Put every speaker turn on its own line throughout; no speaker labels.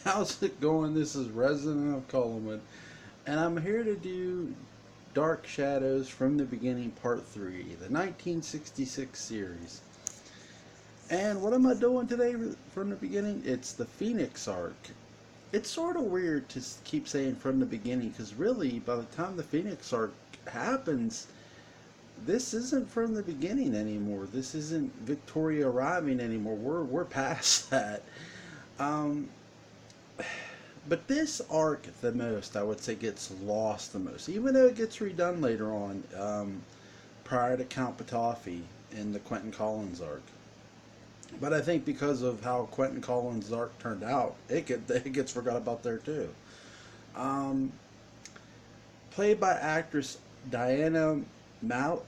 How's it going? This is Resident of Coleman, and I'm here to do Dark Shadows from the Beginning Part 3, the 1966 series. And what am I doing today from the beginning? It's the Phoenix Ark. It's sort of weird to keep saying from the beginning because really, by the time the Phoenix Ark happens, this isn't from the beginning anymore. This isn't Victoria arriving anymore. We're past that. Um, But this arc, the most, I would say, gets lost the most, even though it gets redone later on, prior to Count Batoffi in the Quentin Collins arc. But I think because of how Quentin Collins' arc turned out, it gets forgot about there too. Um, Played by actress Diana Mal-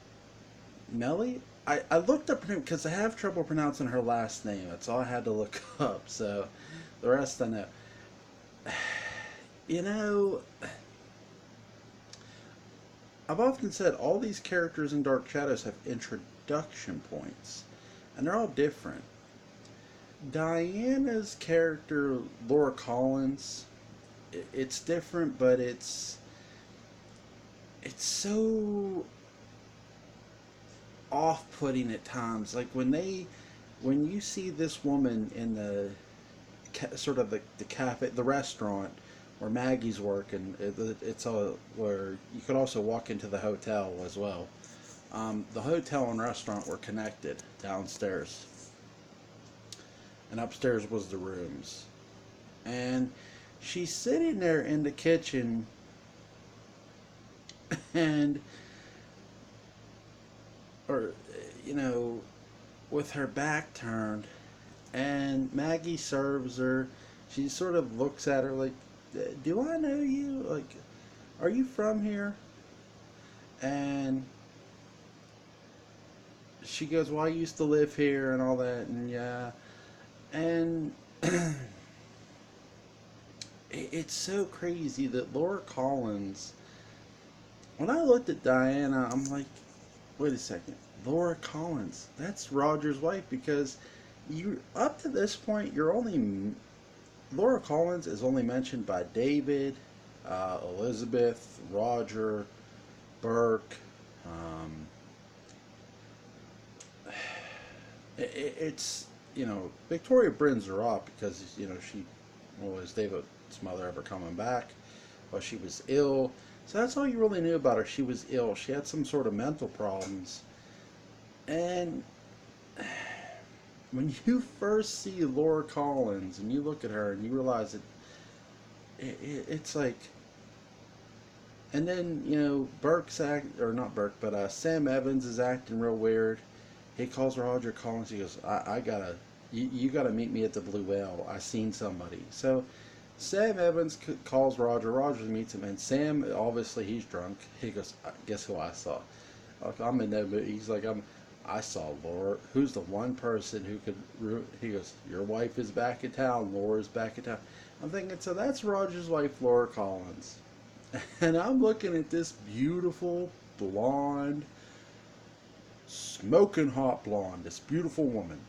Melly. I looked up her name because I have trouble pronouncing her last name. That's all I had to look up. So the rest I know. You know, I've often said all these characters in Dark Shadows have introduction points, and they're all different. Diana's character, Laura Collins, it's different, but it's so off-putting at times. Like when you see this woman in the sort of the cafe, the restaurant where Maggie's working. It's a where you could also walk into the hotel as well. The hotel and restaurant were connected downstairs, and upstairs was the rooms. And she's sitting there in the kitchen, and or you know, with her back turned, and Maggie serves her. She sort of looks at her like, "Do I know you? Like, are you from here?" And she goes, "Well, I used to live here and all that." And yeah, and it's so crazy that Laura Collins. When I looked at Diana, I'm like, "Wait a second, Laura Collins. That's Roger's wife." Because you up to this point, you're only Laura Collins is only mentioned by David, Elizabeth, Roger, Burke. Um, it's Victoria brings her up because she was David's mother ever coming back? Well, she was ill, so that's all you really knew about her. She was ill. She had some sort of mental problems, and when you first see Laura Collins and you look at her and you realize that it's like, and then Burke's act or not Burke, but Sam Evans is acting real weird. He calls Roger Collins. He goes, "I gotta, you gotta meet me at the Blue Whale. I seen somebody." So Sam Evans calls Roger. Roger meets him, and Sam obviously he's drunk. He goes, "Guess who I saw?" Like, I'm in that movie. He's like, I saw Laura. Who's the one person who could? He goes, "Your wife is back in town. Laura's back in town." I'm thinking, so that's Roger's wife, Laura Collins. And I'm looking at this beautiful blonde, smoking hot blonde, this beautiful woman.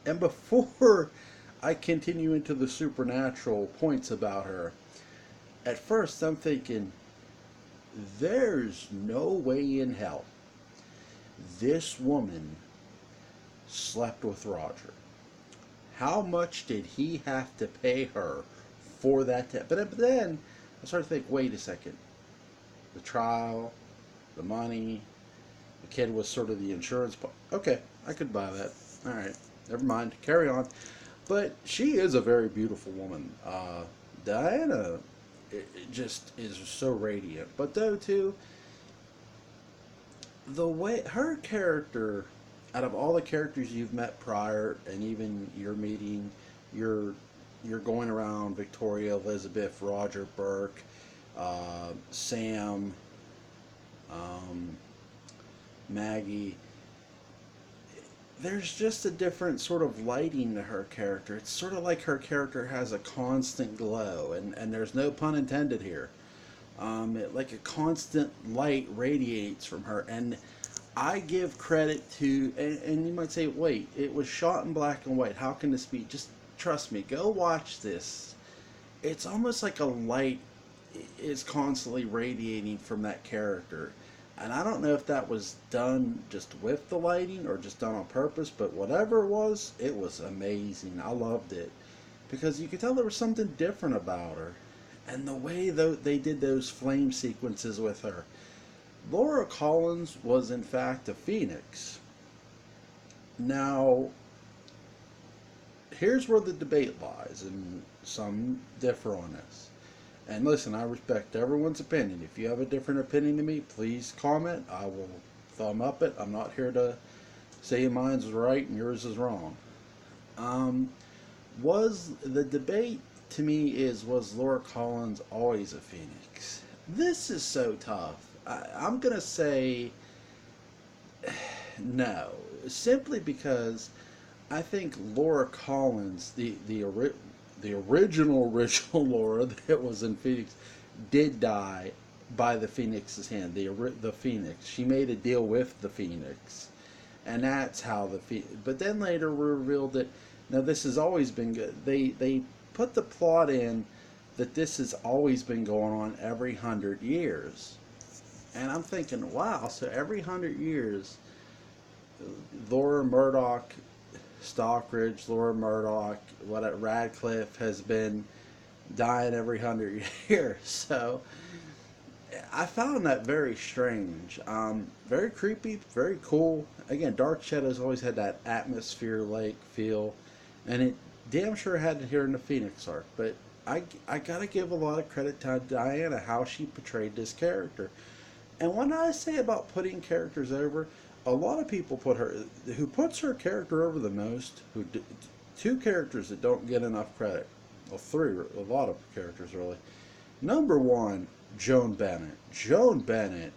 And before I continue into the supernatural points about her, at first I'm thinking, there's no way in hell this woman slept with Roger. How much did he have to pay her for that? But then I started to think, wait a second. The trial, the money, the kid was sort of the insurance. Okay, I could buy that. All right, never mind. Carry on. But she is a very beautiful woman. Diana it just is so radiant. But though too, the way her character, out of all the characters you've met prior, and even you're meeting, you're you're going around Victoria, Elizabeth, Roger, Burke, Sam, um, Maggie. There's just a different sort of lighting to her character. It's sort of like her character has a constant glow, and there's no pun intended here. Like a constant light radiates from her, and I give credit to, and you might say, wait, it was shot in black and white. How can this be? Just trust me, go watch this. It's almost like a light is constantly radiating from that character. And I don't know if that was done just with the lighting or just done on purpose, but whatever it was amazing. I loved it because you could tell there was something different about her. And the way they did those flame sequences with her. Laura Collins was in fact a Phoenix. Now, here's where the debate lies, and some differ on this. And listen, I respect everyone's opinion. If you have a different opinion than me, please comment. I will thumb up it. I'm not here to say mine's right and yours is wrong. Was the debate to me is, was Laura Collins always a Phoenix? This is so tough. I'm going to say no, simply because I think Laura Collins, the original Laura that was in Phoenix, did die by the Phoenix's hand. The Phoenix. She made a deal with the Phoenix, and that's how But then later we revealed that now this has always been good. They put the plot in that this has always been going on every 100 years, and I'm thinking, wow. So every 100 years, Laura Murdoch, Stockridge, Laura Murdoch, Radcliffe has been dying every 100 years. So I found that very strange. Very creepy, very cool. Again, Dark Shadows always had that atmosphere-like feel, and it damn sure had it here in the Phoenix Ark. But I gotta give a lot of credit to Diana, how she portrayed this character. And when I say about putting characters over, a lot of people who puts her character over the most, two characters that don't get enough credit. Well, three, a lot of characters really. Number one, Joan Bennett. Joan Bennett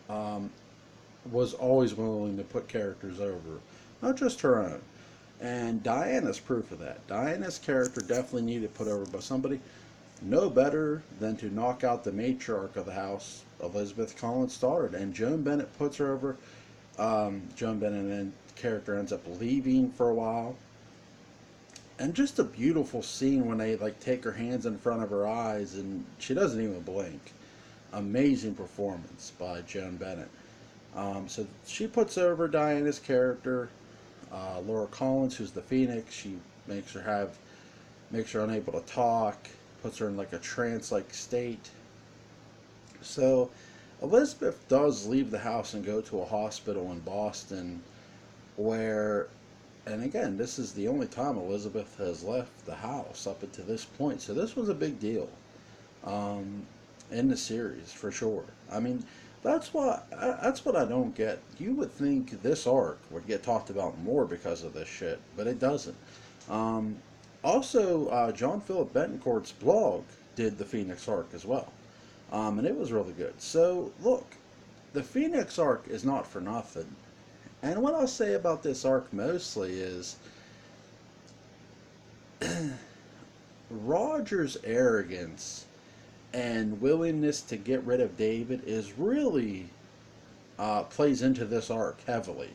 was always willing to put characters over, not just her own. And Diana's proof of that. Diana's character definitely needed put over by somebody no better than to knock out the matriarch of the house, Elizabeth Collins Stoddard. And Joan Bennett puts her over. Joan Bennett and character ends up leaving for a while. And just a beautiful scene when they take her hands in front of her eyes and she doesn't even blink. Amazing performance by Joan Bennett. So she puts over Diana's character. Laura Collins, who's the Phoenix, she makes her unable to talk, puts her in a trance-like state. So Elizabeth does leave the house and go to a hospital in Boston where, and again, this is the only time Elizabeth has left the house up until this point. So this was a big deal in the series, for sure. I mean, that's what I don't get. You would think this arc would get talked about more because of this shit, but it doesn't. Also, John Philip Betancourt's blog did the Phoenix Arc as well. And it was really good. So, look, the Phoenix Arc is not for nothing. And what I'll say about this arc mostly is Roger's arrogance and willingness to get rid of David is really plays into this arc heavily.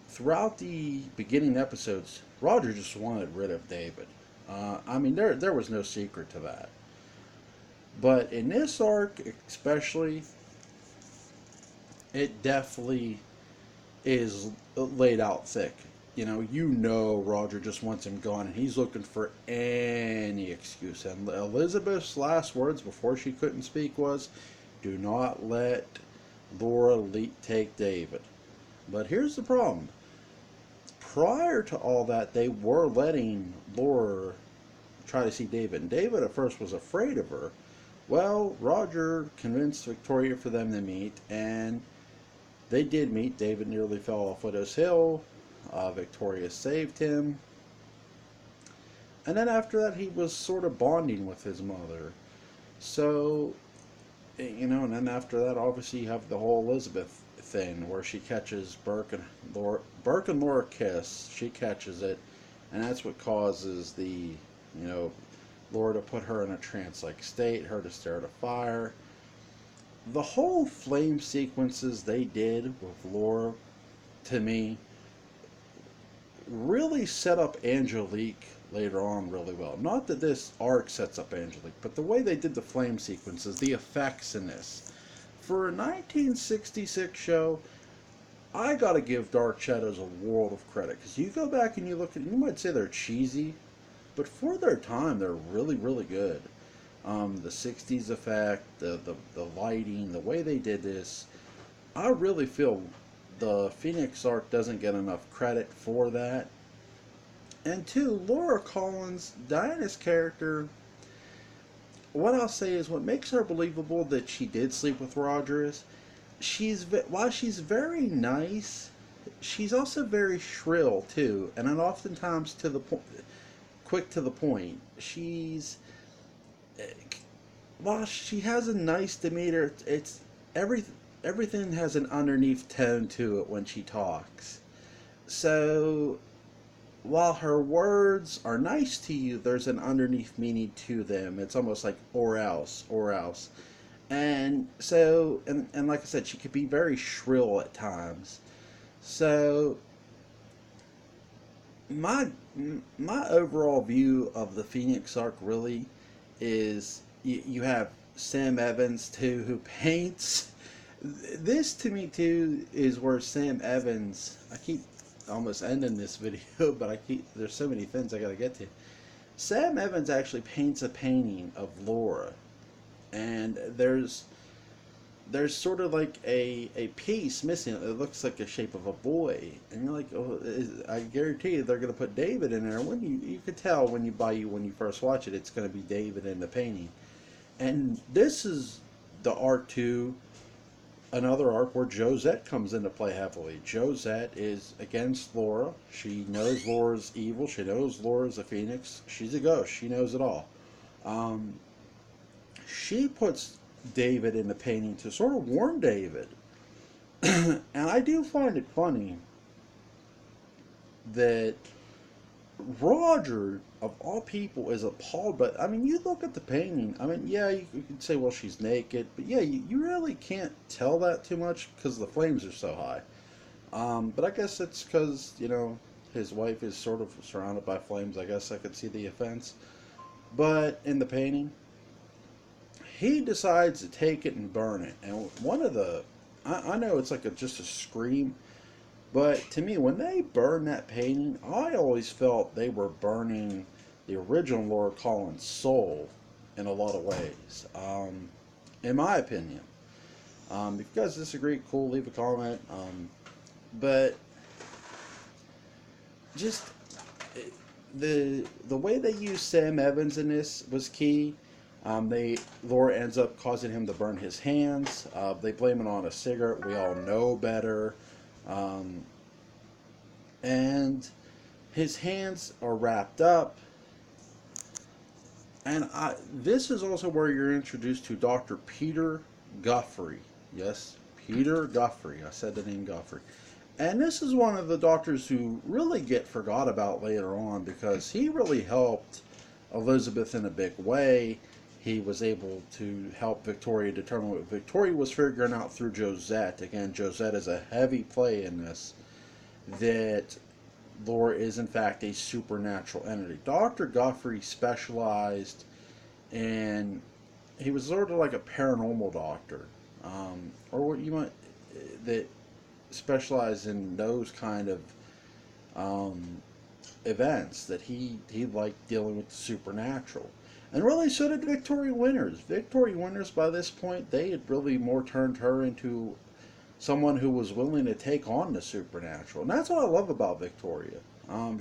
Throughout the beginning episodes, Roger just wanted rid of David. I mean, there was no secret to that. But in this arc, especially, it definitely is laid out thick. Roger just wants him gone, and he's looking for any excuse. And Elizabeth's last words before she couldn't speak was, "Do not let Laura take David." But here's the problem. Prior to all that, they were letting Laura try to see David. And David at first was afraid of her. Well, Roger convinced Victoria for them to meet, and they did meet. David nearly fell off Widow's Hill. Victoria saved him. And then after that, he was sort of bonding with his mother. So, and then after that, obviously, you have the whole Elizabeth thing where she catches Burke and Laura kiss. She catches it, and that's what causes the, Laura to put her in a trance-like state, her to stare at a fire. The whole flame sequences they did with Laura, to me, really set up Angelique later on really well. Not that this arc sets up Angelique, but the way they did the flame sequences, the effects in this. For a 1966 show, I gotta give Dark Shadows a world of credit. Because you go back and you look at it, you might say they're cheesy, but for their time, they're really, really good. The 60s effect, the lighting, the way they did this, I really feel the Phoenix Ark doesn't get enough credit for that. And two, Laura Collins, Diana's character, what I'll say is what makes her believable that she did sleep with Roger is while she's very nice, she's also very shrill too, and then oftentimes to the point, quick to the point. While she has a nice demeanor, it's every everything has an underneath tone to it when she talks. So while her words are nice to you, there's an underneath meaning to them. It's almost like or else, or else. And so, and like I said, she could be very shrill at times. So my my overall view of the Phoenix Arc really is you have Sam Evans too, who paints. This to me too is where Sam Evans. I keep almost ending this video, but there's so many things I gotta get to. Sam Evans actually paints a painting of Laura, and there's sort of like a piece missing. It looks like the shape of a boy, and you're like, oh, I guarantee you they're gonna put David in there. When you could tell when you first watch it, it's gonna be David in the painting. And this is the arc to another arc where Josette comes into play heavily. Josette is against Laura. She knows Laura's evil. She knows Laura's a phoenix. She's a ghost. She knows it all. Um, she puts David in the painting to sort of warn David. And I do find it funny that Roger, of all people, is appalled. But I mean, you look at the painting. I mean, yeah, you could say, well, she's naked, but yeah, you really can't tell that too much because the flames are so high. But I guess it's because his wife is sort of surrounded by flames. I guess I could see the offense. But in the painting, he decides to take it and burn it. And I know it's like just a scream. But to me, when they burn that painting, I always felt they were burning the original Laura Collins' soul in a lot of ways, in my opinion. If you guys disagree, cool, leave a comment. But just the way they used Sam Evans in this was key. Laura ends up causing him to burn his hands. They blame it on a cigarette. We all know better. And his hands are wrapped up. And this is also where you're introduced to Dr. Peter Guffrey. Yes, Peter Guffrey. I said the name Guffrey. And this is one of the doctors who really get forgot about later on because he really helped Elizabeth in a big way. He was able to help Victoria determine what Victoria was figuring out through Josette. Again, Josette is a heavy play in this, that Laura is in fact a supernatural entity. Dr. Guffrey specialized in, he was sort of like a paranormal doctor, or what you might, that specialized in those kind of events, that he liked dealing with the supernatural. And really, so did Victoria Winters. Victoria Winters, by this point, they had really more turned her into someone who was willing to take on the supernatural. And that's what I love about Victoria.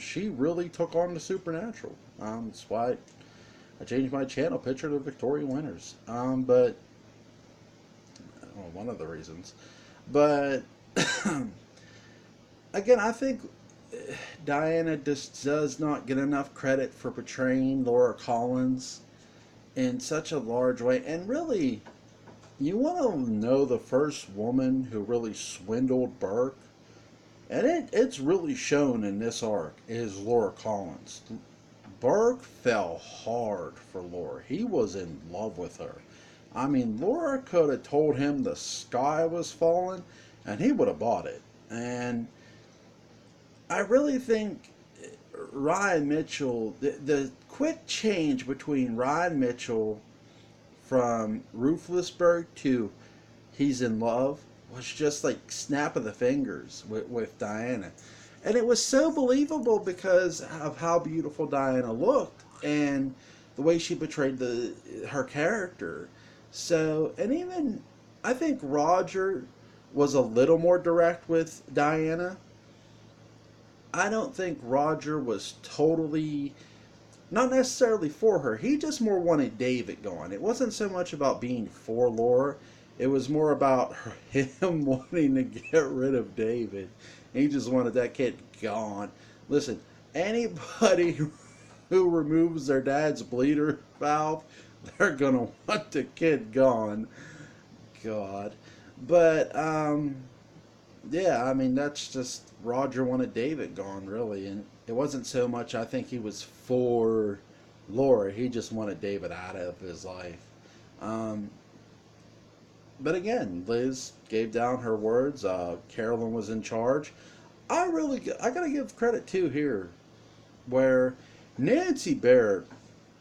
She really took on the supernatural. That's why I changed my channel picture to Victoria Winters. But, well, one of the reasons. But, again, I think Diana just does not get enough credit for portraying Laura Collins in such a large way. And really, you want to know the first woman who really swindled Burke, and it's really shown in this arc, is Laura Collins. Burke fell hard for Laura. He was in love with her. I mean, Laura could have told him the sky was falling, and he would have bought it. And I really think Ryan Mitchell, the quick change between Ryan Mitchell from Ruthlessburg to he's in love was just like snap of the fingers with Diana. And it was so believable because of how beautiful Diana looked and the way she portrayed her character. So, and even I think Roger was a little more direct with Diana. I don't think Roger was totally, not necessarily for her. He just more wanted David gone. It wasn't so much about being for Laura. It was more about him wanting to get rid of David. He just wanted that kid gone. Listen, anybody who removes their dad's bleeder valve, they're going to want the kid gone. God. But, yeah, I mean, that's just Roger wanted David gone, really. And it wasn't so much, I think he was for Laura. He just wanted David out of his life. But again, Liz gave down her words. Carolyn was in charge. I got to give credit, too, here, where Nancy Barrett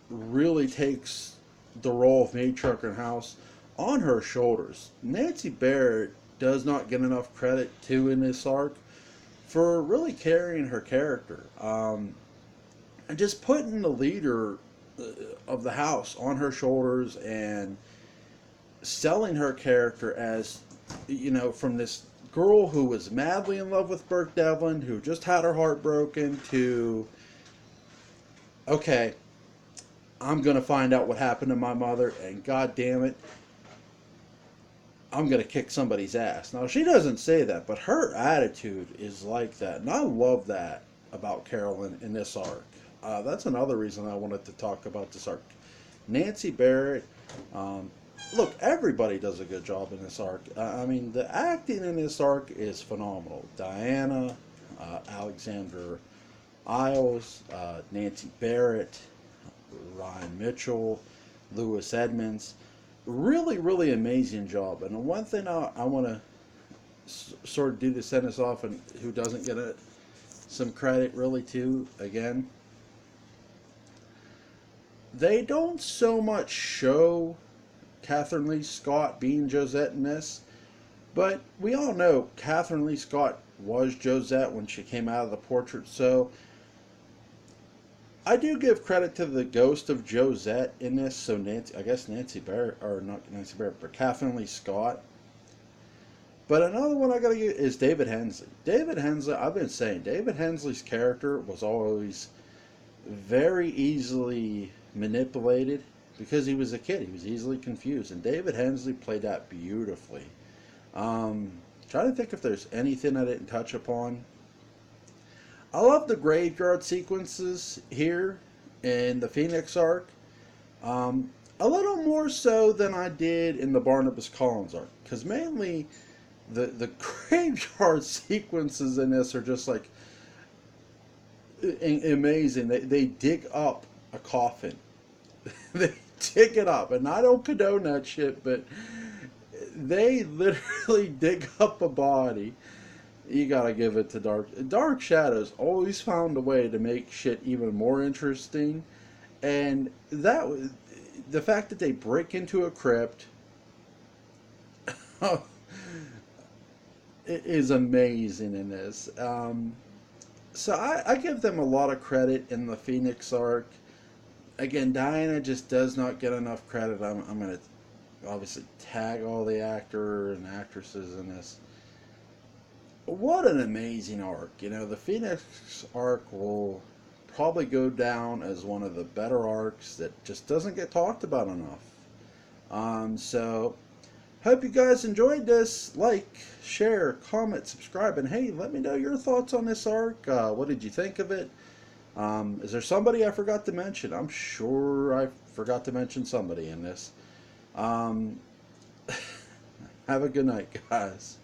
really takes the role of matriarch in house on her shoulders. Nancy Barrett does not get enough credit too in this arc for really carrying her character and just putting the leader of the house on her shoulders and selling her character as, you know, from this girl who was madly in love with Burke Devlin, who just had her heart broken, to, okay, I'm going to find out what happened to my mother, and god damn it, I'm going to kick somebody's ass. Now, she doesn't say that, but her attitude is like that. And I love that about Carolyn in this arc. That's another reason I wanted to talk about this arc. Nancy Barrett, look, everybody does a good job in this arc. I mean, the acting in this arc is phenomenal. Diana, Alexander Isles, Nancy Barrett, Ryan Mitchell, Lewis Edmonds. Really, really amazing job. And the one thing I want to sort of do to send us off, and who doesn't get some credit really too, again, they don't so much show Catherine Lee Scott being Josette in this, but we all know Catherine Lee Scott was Josette when she came out of the portrait, so I do give credit to the ghost of Josette in this. So Nancy Barrett, or not Nancy Barrett, but Catherine Lee Scott. But another one I gotta give is David Hensley. David Hensley, I've been saying, David Hensley's character was always very easily manipulated because he was a kid. He was easily confused, and David Hensley played that beautifully. Trying to think if there's anything I didn't touch upon. I love the graveyard sequences here in the Phoenix Ark. A little more so than I did in the Barnabas Collins arc. Because mainly the graveyard sequences in this are just like amazing. They dig up a coffin. They dig it up. And I don't condone that shit, but they literally dig up a body. You gotta give it to Dark Shadows always found a way to make shit even more interesting, and that the fact that they break into a crypt it is amazing in this. So I give them a lot of credit in the Phoenix arc. Again, Diana just does not get enough credit. I'm gonna obviously tag all the actor and actresses in this. What an amazing arc. You know, the Phoenix arc will probably go down as one of the better arcs that just doesn't get talked about enough. So, hope you guys enjoyed this. Like, share, comment, subscribe, and hey, let me know your thoughts on this arc. What did you think of it? Is there somebody I forgot to mention? I'm sure I forgot to mention somebody in this. Have a good night, guys.